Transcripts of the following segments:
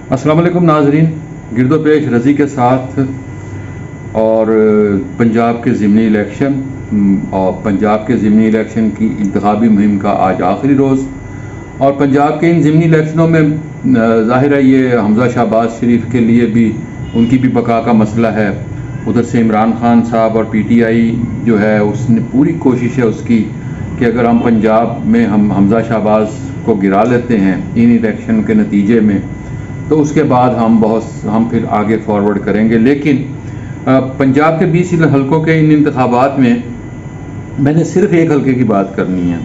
अस्सलाम वालेकुम नाजरीन, गिरदोपेश रज़ी के साथ और पंजाब के ज़िमनी इलेक्शन और पंजाब के ज़िमनी इलेक्शन की इंतखाबी मुहिम का आज आखिरी रोज़। और पंजाब के इन ज़िमनी इलेक्शनों में ज़ाहिर है ये हमज़ा शहबाज शरीफ के लिए भी उनकी भी बका का मसला है। उधर से इमरान खान साहब और PTI जो है उसने पूरी कोशिश है उसकी कि अगर हम पंजाब में हम हमज़ा शहबाज को गिरा लेते हैं इन इलेक्शन के नतीजे में तो उसके बाद हम फिर आगे फॉरवर्ड करेंगे। लेकिन पंजाब के 20 हलकों के इन इंतखाबात में मैंने सिर्फ एक हलके की बात करनी है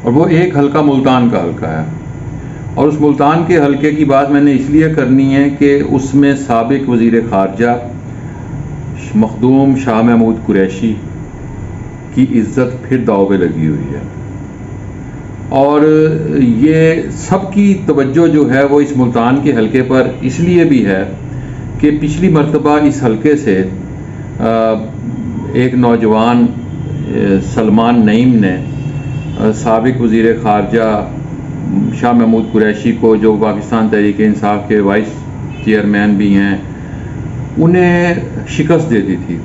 और वो एक हलका मुल्तान का हलका है। और उस मुल्तान के हलके की बात मैंने इसलिए करनी है कि उसमें साबिक वज़ीर ख़ारजा मखदूम शाह महमूद कुरैशी की इज़्ज़त फिर दाव पे लगी हुई है और ये सबकी तवज्जो जो है वो इस मुल्तान के हलके पर इसलिए भी है कि पिछली मर्तबा इस हलके से एक नौजवान सलमान नईम ने साबिक वज़ीर ख़ारजा शाह महमूद कुरैशी को, जो पाकिस्तान तहरीक इंसाफ के वाइस चेयरमैन भी हैं, उन्हें शिकस्त दे दी थी।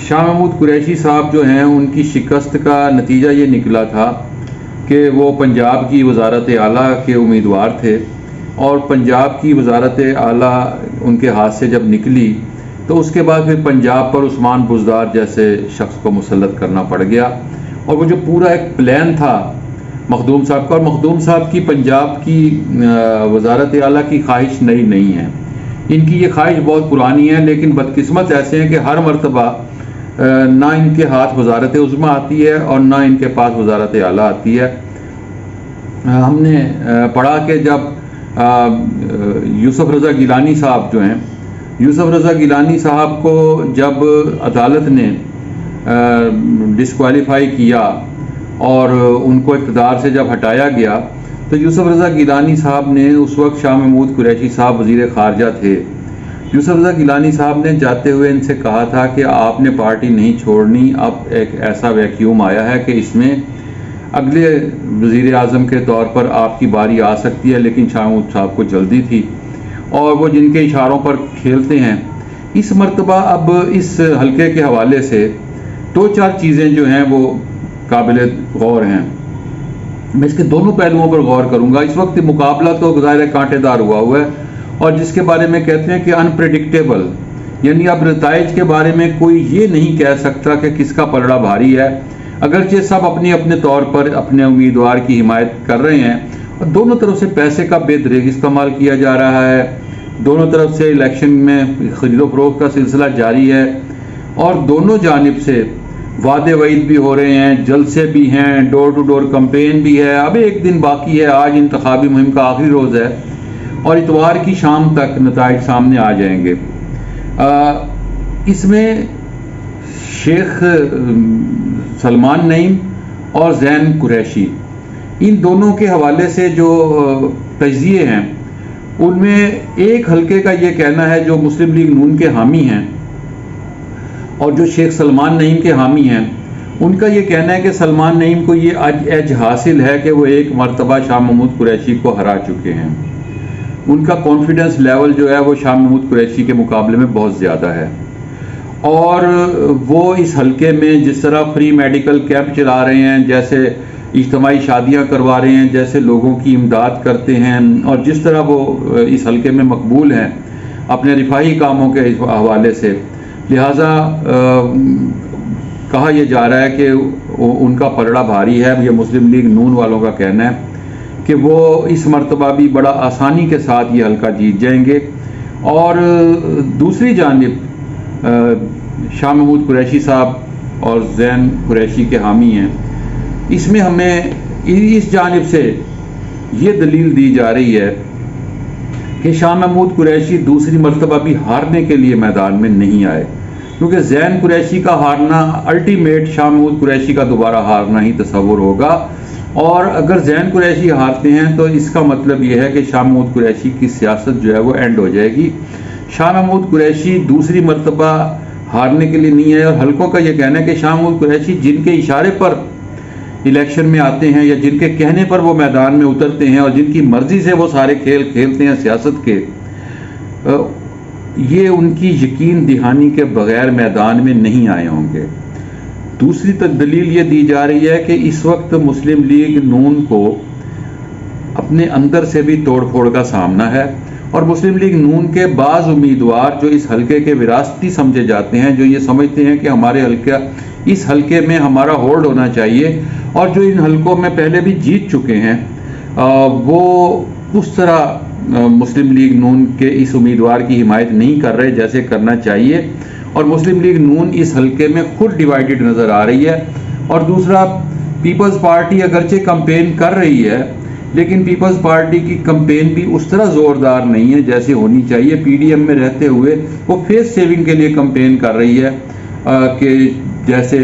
शाह महमूद कुरैशी साहब जो हैं उनकी शिकस्त का नतीजा ये निकला था कि वो पंजाब की वज़ारत आला के उम्मीदवार थे और पंजाब की वज़ारत आला उनके हाथ से जब निकली तो उसके बाद फिर पंजाब पर उस्मान बुज़दार जैसे शख्स को मुसल्लत करना पड़ गया। और वो जो पूरा एक प्लान था मखदूम साहब का, और मखदूम साहब की पंजाब की वज़ारत आला की ख्वाहिश नई नहीं है, इनकी ये ख्वाहिश बहुत पुरानी है। लेकिन बदकिस्मत ऐसे हैं कि हर मरतबा ना इनके हाथ वज़ारत उज़्मा आती है और ना इनके पास वज़ारत आला आती है। हमने पढ़ा कि जब यूसुफ रज़ा गिलानी साहब जो हैं, यूसुफ रज़ा गिलानी साहब को जब अदालत ने डिस्क्वालीफाई किया और उनको इक़्तिदार से जब हटाया गया तो यूसुफ रज़ा गिलानी साहब ने, उस वक्त शाह महमूद कुरैशी साहब वज़ीर ख़ारजा थे, यूसुफ रज़ा गिलानी साहब ने जाते हुए इनसे कहा था कि आपने पार्टी नहीं छोड़नी, अब एक ऐसा वैक्यूम आया है कि इसमें अगले वज़ीर आज़म के तौर पर आपकी बारी आ सकती है। लेकिन शाह महमूद साहब को जल्दी थी और वो जिनके इशारों पर खेलते हैं। इस मरतबा अब इस हलके के हवाले से 2-4 चीज़ें जो हैं वो काबिल गौर हैं। मैं इसके दोनों पहलुओं पर गौर करूँगा। इस वक्त मुकाबला तो ज़ाहिर कांटेदार हुआ है और जिसके बारे में कहते हैं कि अनप्रेडिक्टेबल, यानी अब नताइज के बारे में कोई ये नहीं कह सकता कि किसका पलड़ा भारी है। अगरचे सब अपने अपने तौर पर अपने उम्मीदवार की हिमायत कर रहे हैं और दोनों तरफ से पैसे का बेदरेग इस्तेमाल किया जा रहा है, दोनों तरफ से इलेक्शन में खरीदो फरोख्त का सिलसिला जारी है और दोनों जानिब से वादे वईद भी हो रहे हैं, जलसे भी हैं, डोर टू डोर कैंपेन भी है। अब एक दिन बाकी है, आज इंतखाबी मुहिम का आखिरी रोज़ है और इतवार की शाम तक नताइज सामने आ जाएंगे। इसमें शेख सलमान नईम और ज़ैन कुरैशी, इन दोनों के हवाले से जो तज्ज़िये हैं उनमें एक हलके का ये कहना है जो मुस्लिम लीग नून के हामी हैं और जो शेख सलमान नईम के हामी हैं, उनका ये कहना है कि सलमान नईम को ये आज एज हासिल है कि वो एक मरतबा शाह महमूद कुरैशी को हरा चुके हैं। उनका कॉन्फिडेंस लेवल जो है वो शाह महमूद कुरैशी के मुकाबले में बहुत ज़्यादा है और वो इस हलके में जिस तरह फ्री मेडिकल कैंप चला रहे हैं, जैसे इज्तिमाई शादियां करवा रहे हैं, जैसे लोगों की इमदाद करते हैं और जिस तरह वो इस हलके में मकबूल हैं अपने रिफाही कामों के हवाले से, लिहाजा कहा यह जा रहा है कि उनका पलड़ा भारी है। ये मुस्लिम लीग नून वालों का कहना है कि वो इस मरतबा भी बड़ा आसानी के साथ ये हलका जीत जाएंगे। और दूसरी जानिब शाह महमूद कुरैशी साहब और ज़ैन कुरैशी के हामी हैं। इसमें हमें इस जानिब से ये दलील दी जा रही है कि शाह महमूद कुरैशी दूसरी मरतबा भी हारने के लिए मैदान में नहीं आए, क्योंकि ज़ैन कुरैशी का हारना अल्टीमेट शाह महमूद कुरैशी का दोबारा हारना ही तस्वुर होगा। और अगर ज़ैन कुरैशी हारते हैं तो इसका मतलब यह है कि शाह महमूद कुरैशी की सियासत जो है वो एंड हो जाएगी। शाह महमूद कुरैशी दूसरी मरतबा हारने के लिए नहीं है और हलकों का यह कहना है कि शाह महमूद कुरैशी जिनके इशारे पर इलेक्शन में आते हैं या जिनके कहने पर वो मैदान में उतरते हैं और जिनकी मर्जी से वो सारे खेल खेलते हैं सियासत के, ये उनकी यकीन दहानी के बगैर मैदान में नहीं आए होंगे। दूसरी दलील ये दी जा रही है कि इस वक्त मुस्लिम लीग नून को अपने अंदर से भी तोड़ फोड़ का सामना है और मुस्लिम लीग नून के बाज़ उम्मीदवार जो इस हलके के विरासती समझे जाते हैं, जो ये समझते हैं कि हमारे हलका इस हलके में हमारा होल्ड होना चाहिए और जो इन हलकों में पहले भी जीत चुके हैं, वो उस तरह मुस्लिम लीग नून के इस उम्मीदवार की हिमायत नहीं कर रहे जैसे करना चाहिए और मुस्लिम लीग नून इस हलके में खुद डिवाइडेड नज़र आ रही है। और दूसरा, पीपल्स पार्टी अगरचे कंपेन कर रही है लेकिन पीपल्स पार्टी की कंपेन भी उस तरह ज़ोरदार नहीं है जैसे होनी चाहिए। पीडीएम में रहते हुए वो फेस सेविंग के लिए कंपेन कर रही है कि जैसे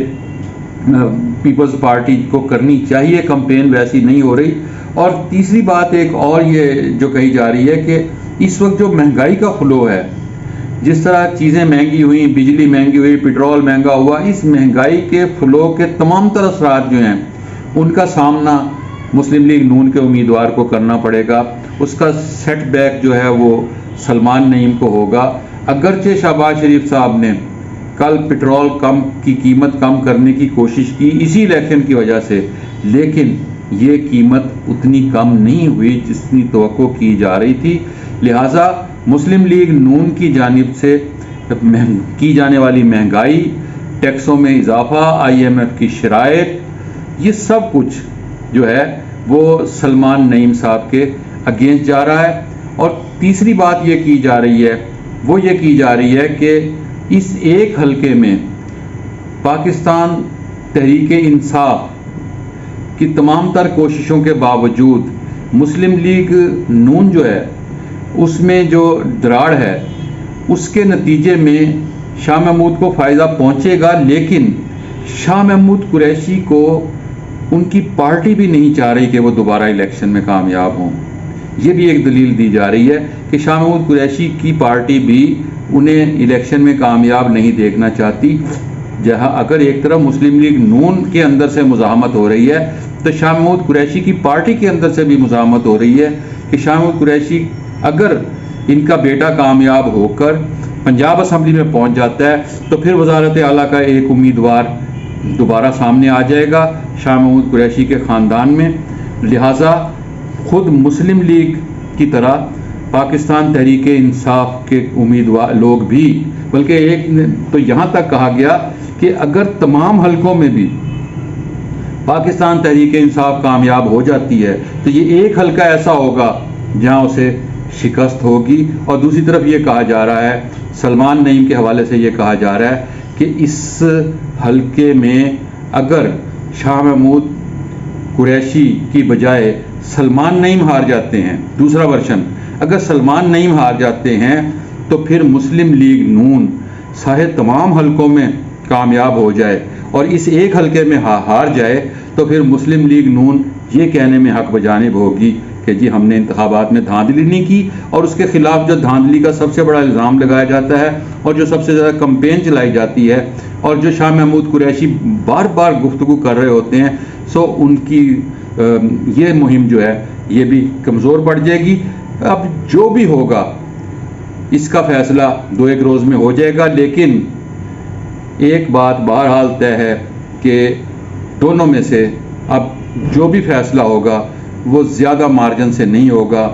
पीपल्स पार्टी को करनी चाहिए कंपेन, वैसी नहीं हो रही। और तीसरी बात एक और ये जो कही जा रही है कि इस वक्त जो महंगाई का फ्लो है, जिस तरह चीज़ें महंगी हुई, बिजली महंगी हुई, पेट्रोल महंगा हुआ, इस महंगाई के फ्लो के तमाम तरह असरात जो हैं उनका सामना मुस्लिम लीग नून के उम्मीदवार को करना पड़ेगा। उसका सेटबैक जो है वो सलमान नईम को होगा। अगरचे शहबाज शरीफ साहब ने कल पेट्रोल कम की कीमत कम करने की कोशिश की इसी इलेक्शन की वजह से, लेकिन ये कीमत उतनी कम नहीं हुई जितनी तवक्को की जा रही थी। लिहाजा मुस्लिम लीग नून की जानिब से की जाने वाली महंगाई, टैक्सों में इजाफा, IMF की शराइत, ये सब कुछ जो है वो सलमान नईम साहब के अगेंस्ट जा रहा है। और तीसरी बात ये की जा रही है, वो ये की जा रही है कि इस एक हलके में पाकिस्तान तहरीक इंसाफ की तमाम तर कोशिशों के बावजूद मुस्लिम लीग नून जो है उसमें जो दराड़ है उसके नतीजे में शाह महमूद को फ़ायदा पहुंचेगा, लेकिन शाह महमूद कुरैशी को उनकी पार्टी भी नहीं चाह रही कि वो दोबारा इलेक्शन में कामयाब हों। ये भी एक दलील दी जा रही है कि शाह महमूद कुरैशी की पार्टी भी उन्हें इलेक्शन में कामयाब नहीं देखना चाहती। जहां अगर एक तरफ मुस्लिम लीग नून के अंदर से मुज़ाहमत हो रही है तो शाह महमूद कुरैशी की पार्टी के अंदर से भी मुज़ाहमत हो रही है कि शाह महमूद कुरैशी अगर इनका बेटा कामयाब होकर पंजाब असम्बली में पहुंच जाता है तो फिर वज़ारत आला का एक उम्मीदवार दोबारा सामने आ जाएगा शाह महमूद कुरैशी के ख़ानदान में। लिहाजा खुद मुस्लिम लीग की तरह पाकिस्तान तहरीक इंसाफ के उम्मीदवार लोग भी, बल्कि एक तो यहाँ तक कहा गया कि अगर तमाम हलकों में भी पाकिस्तान तहरीक इंसाफ कामयाब हो जाती है तो ये एक हलका ऐसा होगा जहाँ उसे शिकस्त होगी। और दूसरी तरफ ये कहा जा रहा है, सलमान नईम के हवाले से ये कहा जा रहा है कि इस हलके में अगर शाह महमूद कुरैशी की बजाय सलमान नईम हार जाते हैं, दूसरा वर्शन, अगर सलमान नईम हार जाते हैं तो फिर मुस्लिम लीग नून सारे तमाम हलकों में कामयाब हो जाए और इस एक हलके में हार जाए तो फिर मुस्लिम लीग नून ये कहने में हक बजानिब होगी कि जी हमने इंतखाबात में धांधली नहीं की। और उसके खिलाफ जो धांधली का सबसे बड़ा इल्ज़ाम लगाया जाता है और जो सबसे ज़्यादा कंपेन चलाई जाती है और जो शाह महमूद कुरैशी बार बार गुफ्तगू कर रहे होते हैं, सो उनकी ये मुहिम जो है ये भी कमज़ोर पड़ जाएगी। अब जो भी होगा इसका फैसला 2-1 रोज़ में हो जाएगा, लेकिन एक बात बहरहाल तय है कि दोनों में से अब जो भी फैसला होगा वो ज़्यादा मार्जिन से नहीं होगा,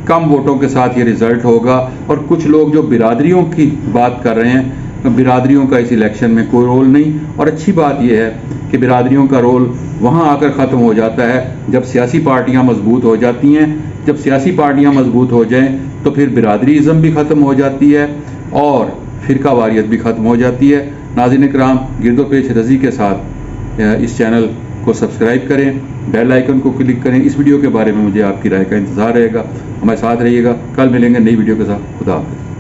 कम वोटों के साथ ये रिज़ल्ट होगा। और कुछ लोग जो बिरादरियों की बात कर रहे हैं, बिरादरियों का इस इलेक्शन में कोई रोल नहीं। और अच्छी बात यह है कि बिरादरियों का रोल वहाँ आकर ख़त्म हो जाता है जब सियासी पार्टियाँ मजबूत हो जाती हैं। जब सियासी पार्टियाँ मजबूत हो जाएं तो फिर बिरादरीज़म भी ख़त्म हो जाती है और फ़िरका वारियत भी ख़त्म हो जाती है। नाज़रीन किराम, गिरदोपेश रज़ी के साथ इस चैनल को सब्सक्राइब करें, बेल आइकन को क्लिक करें। इस वीडियो के बारे में मुझे आपकी राय का इंतज़ार रहेगा। हमारे साथ रहिएगा, कल मिलेंगे नई वीडियो के साथ। खुदा हाफ़िज़।